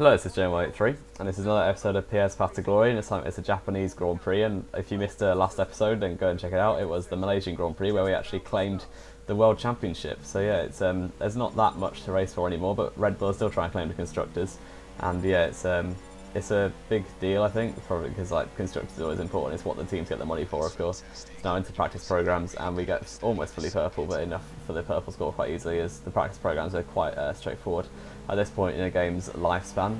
Hello, this is Joe183, and this is another episode of Pierre's Path to Glory, and this time it's a Japanese Grand Prix, and if you missed the last episode, then go and check it out. It was the Malaysian Grand Prix, where we actually claimed the World Championship. So yeah, it's there's not that much to race for anymore, but Red Bull is still trying to claim the Constructors, and yeah, it's a big deal, I think, probably because like Constructors is always important. It's what the teams get the money for, of course. It's now into practice programs, and we get almost fully purple, but enough for the purple score quite easily, as the practice programs are quite straightforward. At this point in a game's lifespan,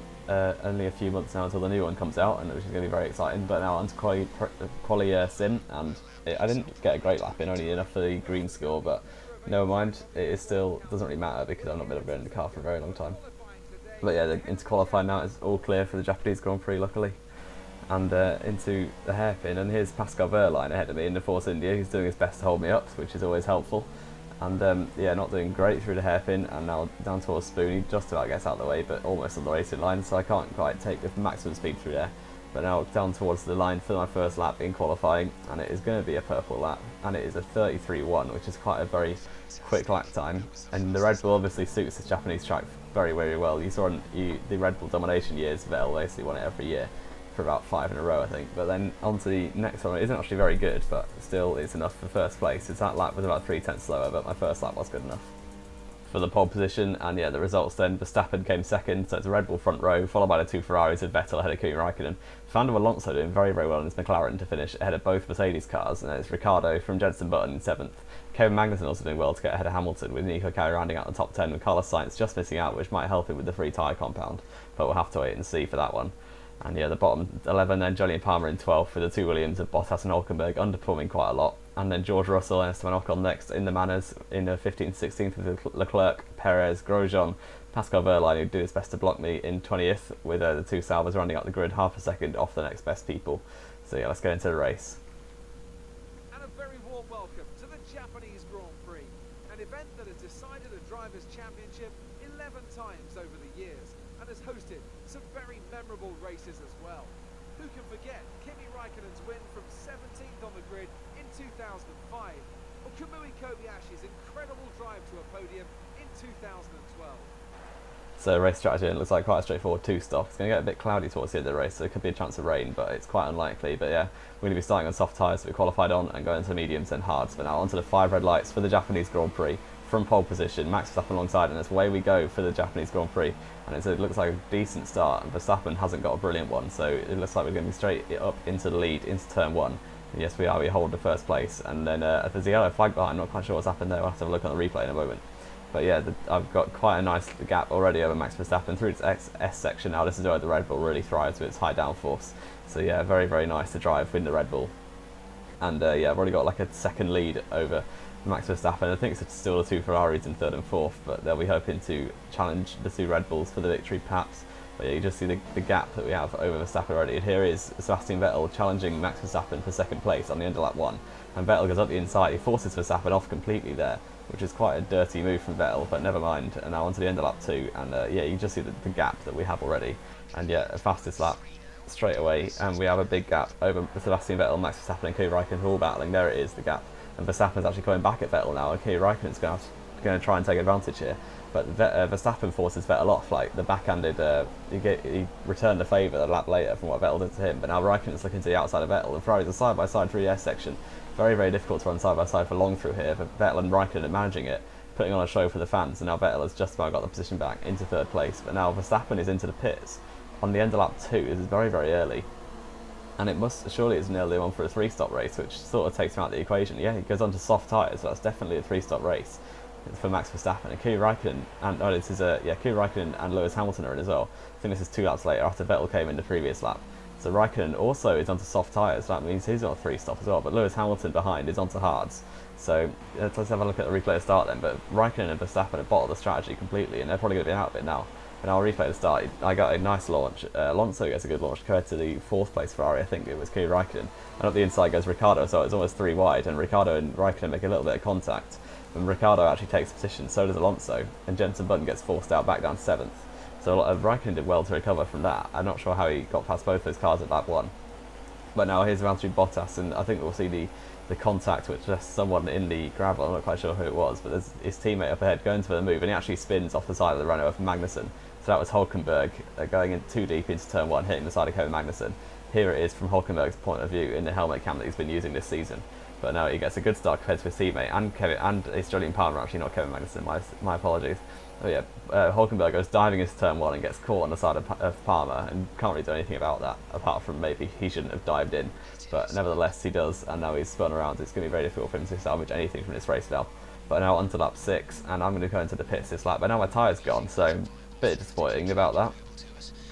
only a few months now until the new one comes out, and which is going to be very exciting. But now onto quali sim, and I didn't get a great lap in, only enough for the green score, but never mind. It is still doesn't really matter because I've not been able to run the car for a very long time. But yeah, into qualifying now is all clear for the Japanese Grand Prix, luckily. And into the hairpin, and here's Pascal Wehrlein ahead of me in the Force India. He's doing his best to hold me up, which is always helpful. And yeah, not doing great through the hairpin, and now down towards Spoon. He just about gets out of the way, but almost on the racing line, so I can't quite take the maximum speed through there. But now down towards the line for my first lap in qualifying, and it is going to be a purple lap, and it is a 33.1, which is quite a very quick lap time. And the Red Bull obviously suits this Japanese track very, very well. You saw in the Red Bull domination years, Vettel basically won it every year for about 5 in a row, I think. But then onto the next one, it isn't actually very good, but still it's enough for first place. It's that lap was about 3/10 slower, but my first lap was good enough for the pole position. And yeah, the results then: Verstappen came second, so it's a Red Bull front row, followed by the two Ferraris with Vettel ahead of Kimi Raikkonen. Fernando Alonso doing very, very well in his McLaren to finish ahead of both Mercedes cars, and then it's Ricciardo from Jenson Button in 7th. Kevin Magnussen also doing well to get ahead of Hamilton, with Nico Kari rounding out the top 10, with Carlos Sainz just missing out, which might help him with the free tyre compound, but we'll have to wait and see for that one. And yeah, the bottom 11 then, Jolyon Palmer in 12th, with the two Williams of Bottas and Hülkenberg underperforming quite a lot. And then George Russell and Esteban Ocon next in the Manners in 15th, 16th with Leclerc, Perez, Grosjean, Pascal Wehrlein, who do his best to block me in 20th, with the two Salvas running up the grid half a second off the next best people. So yeah, let's get into the race. And a very warm welcome to the Japanese Grand Prix, an event that has decided a Drivers' Championship 11 times over the years, and has hosted some very memorable races as well. Who can forget Kimi Raikkonen's win from 17th on the grid in 2005, or Kamui Kobayashi's incredible drive to a podium in 2012. So race strategy, it looks like quite a straightforward two-stop. It's going to get a bit cloudy towards the end of the race, so there could be a chance of rain, but it's quite unlikely. But yeah, we're going to be starting on soft tyres that we qualified on, and going into mediums and hards. But now onto the 5 red lights for the Japanese Grand Prix. From pole position, Max Verstappen alongside, and that's away we go for the Japanese Grand Prix. And it looks like a decent start, and Verstappen hasn't got a brilliant one, so it looks like we're going to be straight up into the lead, into turn 1. And yes, we are, we hold the first place, and then there's a yellow flag behind. I'm not quite sure what's happened there, we'll have to have a look on the replay in a moment. But yeah, I've got quite a nice gap already over Max Verstappen through its S section now. This is where the Red Bull really thrives with its high downforce. So yeah, very, very nice to drive with the Red Bull. And yeah, I've already got like a second lead over Max Verstappen. I think it's still the two Ferraris in 3rd and 4th, but they'll be hoping to challenge the two Red Bulls for the victory perhaps. But yeah, you just see the gap that we have over Verstappen already. And here is Sebastian Vettel challenging Max Verstappen for 2nd place on the end of lap 1. And Vettel goes up the inside, he forces Verstappen off completely there, which is quite a dirty move from Vettel, but never mind. And now onto the end of lap 2, and yeah, you just see the gap that we have already. And yeah, a fastest lap straight away, and we have a big gap over Sebastian Vettel, Max Verstappen and Kimi Raikkonen, who are all battling. There it is, the gap. And Verstappen's actually coming back at Vettel now, and Kimi Raikkonen's going to try and take advantage here. But Verstappen forces Vettel off, like the backhanded, he returned the favour a lap later from what Vettel did to him. But now Raikkonen's looking to the outside of Vettel, and Ferrari's are side by side through the S section. Very, very difficult to run side by side for long through here. But Vettel and Raikkonen are managing it, putting on a show for the fans, and now Vettel has just about got the position back into 3rd place. But now Verstappen is into the pits on the end of lap 2. This is very, very early. And it must, surely it's nearly on for a 3-stop race, which sort of takes him out of the equation. Yeah, he goes on to soft tyres, so that's definitely a 3-stop race for Max Verstappen. And Kimi Raikkonen, and Kimi Raikkonen and Lewis Hamilton are in as well. I think this is 2 laps later after Vettel came in the previous lap. So Raikkonen also is onto soft tyres, so that means he's on a 3-stop as well. But Lewis Hamilton behind is onto hards. So let's have a look at the replay of start then. But Raikkonen and Verstappen have bottled the strategy completely, and they're probably going to be out of it now. And I'll replay the start. I got a nice launch. Alonso gets a good launch compared to the 4th place Ferrari, I think it was Kimi Raikkonen. And up the inside goes Ricciardo, so it's almost 3 wide. And Ricciardo and Raikkonen make a little bit of contact. And Ricciardo actually takes position, so does Alonso. And Jenson Button gets forced out back down to 7th. So Raikkonen did well to recover from that. I'm not sure how he got past both those cars at lap 1. But now here's around through Bottas, and I think we'll see the contact with just someone in the gravel. I'm not quite sure who it was, but there's his teammate up ahead going for the move, and he actually spins off the side of the runner for Magnussen. So that was Hulkenberg going in too deep into turn 1, hitting the side of Kevin Magnussen. Here it is from Hulkenberg's point of view in the helmet cam that he's been using this season. But now he gets a good start compared to his teammate and it's Julian Palmer, actually, not Kevin Magnussen. My apologies. Oh yeah, Hulkenberg goes diving into turn 1 and gets caught on the side of Palmer and can't really do anything about that apart from maybe he shouldn't have dived in. But nevertheless he does, and now he's spun around. It's going to be very difficult for him to salvage anything from this race now. But now onto lap 6, and I'm going to go into the pits this lap. But now my tyre's gone, so a bit disappointing about that.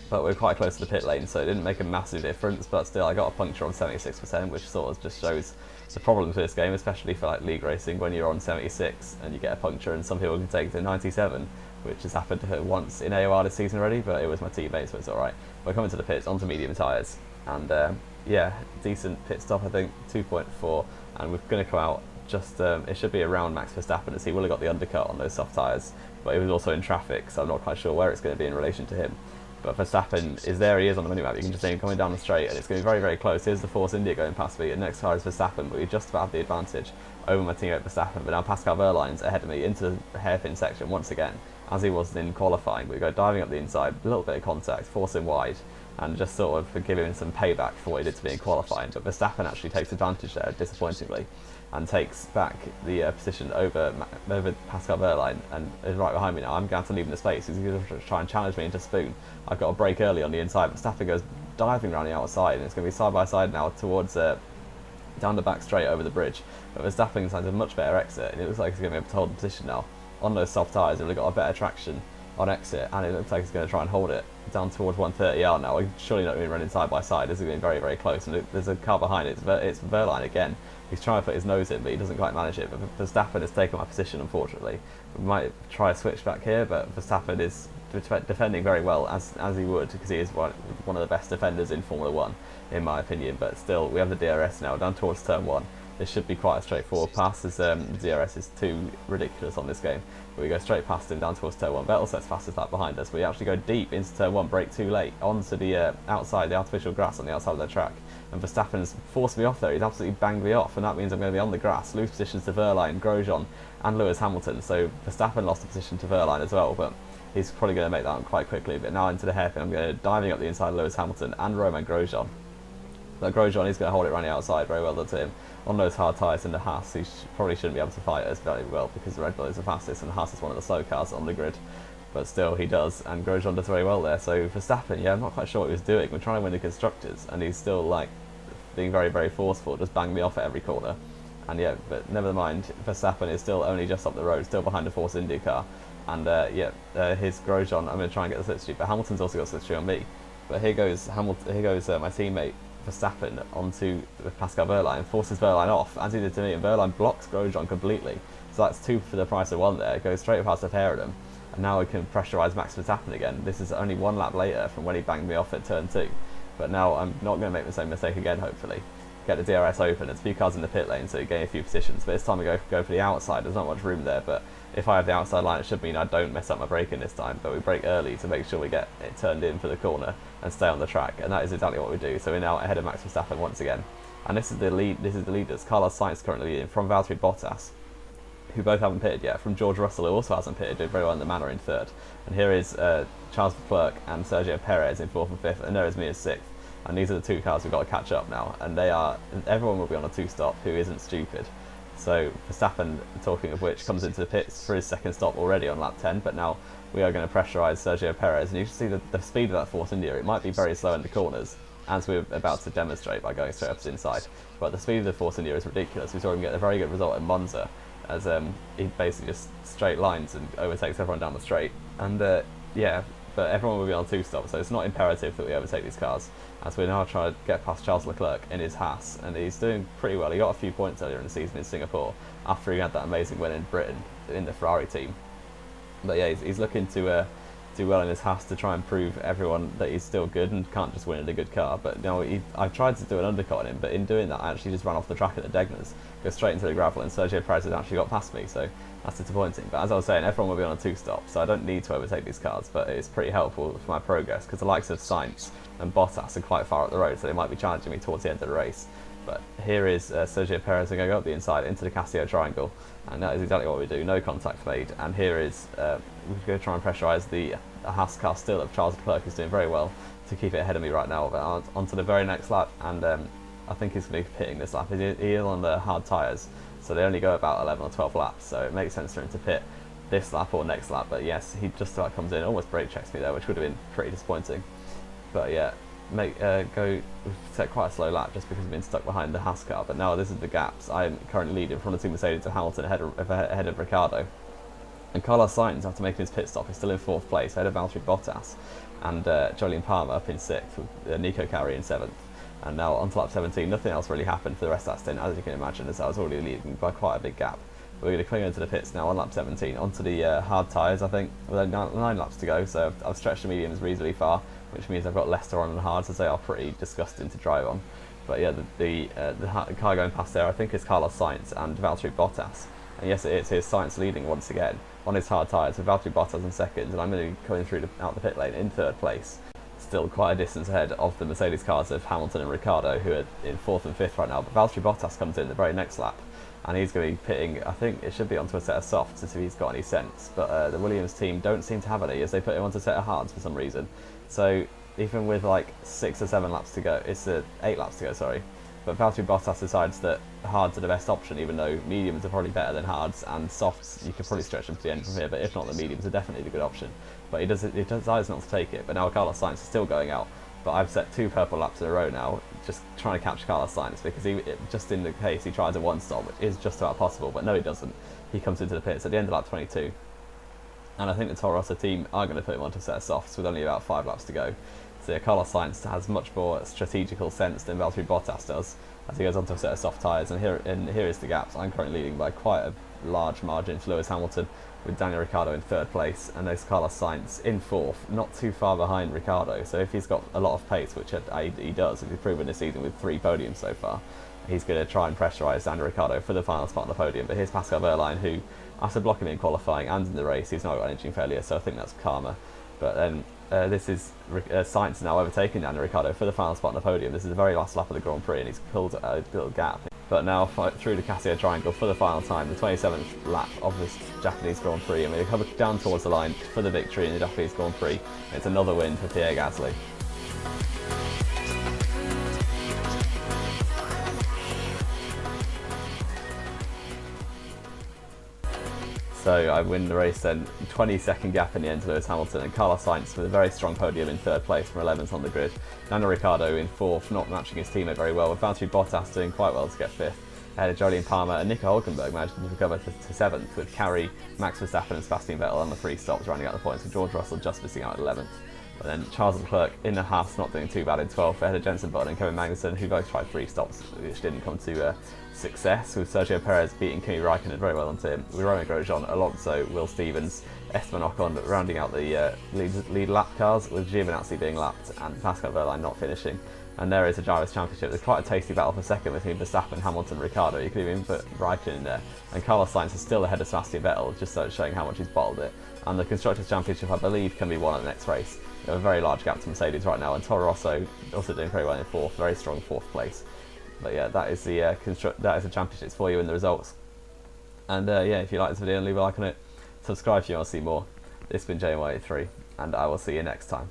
But we're quite close to the pit lane, so it didn't make a massive difference. But still, I got a puncture on 76%, which sort of just shows the problems with this game, especially for like league racing, when you're on 76 and you get a puncture, and some people can take it to 97, which has happened once in AOR this season already. But it was my teammate, so it's all right. We're coming to the pits onto medium tyres, and yeah, decent pit stop. I think 2.4, and we're going to come out. Just it should be around Max Verstappen, as he will have got the undercut on those soft tyres, but he was also in traffic, so I'm not quite sure where it's going to be in relation to him. But Verstappen is there, he is on the minimap. You can just see him coming down the straight, and it's going to be very, very close. Here's the Force India going past me, and next car is Verstappen, but we just about have the advantage over my teammate Verstappen. But now Pascal Wehrlein's ahead of me into the hairpin section once again, as he was in qualifying. We go diving up the inside, a little bit of contact, force him wide, and just sort of give him some payback for what he did to me in qualifying. But Verstappen actually takes advantage there, disappointingly, and takes back the position over Pascal Wehrlein, and is right behind me now. I'm going to leave him the space. He's going to try and challenge me into spoon. I've got a break early on the inside, but Verstappen goes diving around the outside, and it's going to be side by side now towards down the back straight over the bridge. But Verstappen's had a much better exit, and it looks like he's going to be able to hold the position now. On those soft tyres, they've really got a better traction on exit, and it looks like he's going to try and hold it down towards 130R now. We're surely not going to be running side by side. This is going very, very close, and there's a car behind it. It's Wehrlein again. He's trying to put his nose in, but he doesn't quite manage it. But Verstappen has taken my position, unfortunately. We might try a switch back here, but Verstappen is defending very well, as he would, because he is one of the best defenders in Formula 1, in my opinion. But still, we have the DRS now, down towards turn 1. This should be quite a straightforward pass, as the DRS is too ridiculous on this game. But we go straight past him down towards turn 1. Vettel sets fastest lap behind us. We actually go deep into turn 1, brake too late, onto the outside, the artificial grass on the outside of the track. And Verstappen's forced me off there. He's absolutely banged me off, and that means I'm going to be on the grass. Lose positions to Wehrlein, Grosjean, and Lewis Hamilton. So Verstappen lost a position to Wehrlein as well, but he's probably going to make that one quite quickly. But now into the hairpin, I'm going to diving up the inside of Lewis Hamilton and Romain Grosjean. But Grosjean is going to hold it around the outside, very well done to him. On those hard tyres in the Haas, he probably shouldn't be able to fight us very well, because the Red Bull is the fastest and the Haas is one of the slow cars on the grid. But still, he does, and Grosjean does very well there. So Verstappen, yeah, I'm not quite sure what he was doing. We're trying to win the constructors, and he's still like being very, very forceful, just banging me off at every corner. And yeah, but never mind, Verstappen is still only just up the road, still behind the Force India car. And his Grosjean, I'm going to try and get the slipstream, but Hamilton's also got slipstream on me. But here goes Hamilton. Here goes my teammate Verstappen onto Pascal Wehrlein, forces Wehrlein off, as he did to me, and Wehrlein blocks Grosjean completely. So that's 2 for the price of 1 there. It goes straight past the pair of them, and now we can pressurise Max Verstappen again. This is only 1 lap later from when he banged me off at turn 2. But now I'm not going to make the same mistake again, hopefully. Get the DRS open. There's a few cars in the pit lane, so you gain a few positions. But this time we go for the outside. There's not much room there, but if I have the outside line, it should mean I don't mess up my braking this time. But we brake early to make sure we get it turned in for the corner and stay on the track, and that is exactly what we do. So we're now ahead of Max Verstappen once again, and this is the lead. This is the leaders. Carlos Sainz currently leading from Valtteri Bottas, who both haven't pitted yet, from George Russell, who also hasn't pitted, doing very well in the manor in 3rd. And here is Charles Leclerc and Sergio Perez in 4th and 5th, and there is me as 6th. And these are the 2 cars we've got to catch up now, and everyone will be on a 2-stop who isn't stupid. So Verstappen, talking of which, comes into the pits for his 2nd stop already on lap 10, but now we are going to pressurise Sergio Perez, and you can see the speed of that Force India. It might be very slow in the corners, as we're about to demonstrate by going straight up to inside, but the speed of the Force India is ridiculous. We saw him get a very good result in Monza, as he basically just straight lines and overtakes everyone down the straight. And yeah, but everyone will be on 2 stops, so it's not imperative that we overtake these cars, as we're now trying to get past Charles Leclerc in his Haas, and he's doing pretty well. He got a few points earlier in the season in Singapore, after he had that amazing win in Britain in the Ferrari team. But yeah, he's looking to do well in his Haas to try and prove everyone that he's still good and can't just win in a good car. But you know, I've tried to do an undercut on him, but in doing that I actually just ran off the track at the Degners, go straight into the gravel, and Sergio Perez has actually got past me, so that's disappointing. But as I was saying, everyone will be on a 2-stop, so I don't need to overtake these cars, but it's pretty helpful for my progress, because the likes of Sainz and Bottas are quite far up the road, so they might be challenging me towards the end of the race. But here is Sergio Perez going up the inside into the Castillo triangle, and that is exactly what we do. No contact made, and here is we're going to try and pressurise the a Haas car still of Charles Leclerc, who's doing very well to keep it ahead of me right now. But onto the very next lap, and I think he's going to be pitting this lap. He is on the hard tyres, so they only go about 11 or 12 laps, so it makes sense for him to pit this lap or next lap. But yes, he just about comes in, almost brake checks me there, which would have been pretty disappointing. But yeah, we've set quite a slow lap just because we've been stuck behind the Haas car. But now this is the gaps. I'm currently leading from the two Mercedes and Hamilton ahead of Ricciardo. And Carlos Sainz, after making his pit stop, is still in 4th place, ahead of Valtteri Bottas and Jolyon Palmer up in 6th, with Nico Carey in 7th. And now on to lap 17, nothing else really happened for the rest of that stint, as you can imagine, as I was already leading by quite a big gap. We're going to cling into the pits now on lap 17, onto the hard tyres, I think, with 9 laps to go, so I've stretched the mediums reasonably far, which means I've got Leicester on and hards, as they are pretty disgusting to drive on. But yeah, the car going past there, I think, is Carlos Sainz and Valtteri Bottas. And yes, it is his Sainz leading once again on his hard tyres, with Valtteri Bottas in 2nd, and I'm going to be coming through out the pit lane in 3rd place. Still quite a distance ahead of the Mercedes cars of Hamilton and Ricciardo, who are in 4th and 5th right now. But Valtteri Bottas comes in the very next lap, and he's going to be pitting, I think it should be onto a set of softs to see if he's got any sense. But the Williams team don't seem to have any, as they put him onto a set of hards for some reason. So even with like 6 or 7 laps to go, it's 8 laps to go, sorry. But Valtteri Bottas decides that hards are the best option, even though mediums are probably better than hards, and softs, you could probably stretch them to the end from here, but if not, the mediums are definitely the good option. But he decides not to take it. But now Carlos Sainz is still going out. But I've set 2 purple laps in a row now, just trying to catch Carlos Sainz, because just in the case he tries a 1-stop, which is just about possible, but no, he doesn't. He comes into the pits at the end of lap 22. And I think the Toro Rosso team are going to put him onto a set of softs with only about 5 laps to go. So yeah, Carlos Sainz has much more strategical sense than Valtteri Bottas does, as he goes onto a set of soft tyres. And here is the gaps. I'm currently leading by quite a large margin to Lewis Hamilton, with Daniel Ricciardo in 3rd place, and there's Carlos Sainz in 4th, not too far behind Ricciardo. So if he's got a lot of pace, which he does, as he's proven this season with 3 podiums so far, he's going to try and pressurise Daniel Ricciardo for the final spot on the podium. But here's Pascal Wehrlein, who, after blocking me in qualifying and in the race, he's now got an engine failure, so I think that's karma. But then this is Sainz now overtaking Daniel Ricciardo for the final spot on the podium. This is the very last lap of the Grand Prix, and he's pulled a little gap. But now through the Casio Triangle for the final time, the 27th lap of this Japanese Grand Prix, and we're coming down towards the line for the victory in the Japanese Grand Prix. It's another win for Pierre Gasly. So I win the race then, 20-second gap in the end to Lewis Hamilton, and Carlos Sainz with a very strong podium in 3rd place from 11th on the grid. Daniel Ricciardo in 4th, not matching his teammate very well, with Valtteri Bottas doing quite well to get 5th. Ahead of Jolyon Palmer, and Nico Hülkenberg managed to recover to 7th, with Carey, Max Verstappen and Sebastian Vettel on the 3 stops rounding out the points, with George Russell just missing out at 11th. But then Charles Leclerc in the Haas not doing too bad in 12th, ahead of Jenson Button and Kevin Magnussen, who both tried 3 stops, which didn't come to success, with Sergio Perez beating Kimi Raikkonen very well onto him, with Romain Grosjean, Alonso, Will Stevens, Esteban Ocon rounding out the lead lap cars, with Giovinazzi being lapped and Pascal Wehrlein not finishing. And there is a Drivers' Championship. There's quite a tasty battle for second between Verstappen, Hamilton, Ricciardo. You could even put Raikkonen in there. And Carlos Sainz is still ahead of Sebastian Vettel, just showing how much he's bottled it. And the Constructors' Championship, I believe, can be won at the next race. They have a very large gap to Mercedes right now, and Toro Rosso also doing very well in 4th, very strong 4th place. But yeah, that is the championships for you and the results. And yeah, if you like this video, leave a like on it. Subscribe if you want to see more. This has been JMY83, and I will see you next time.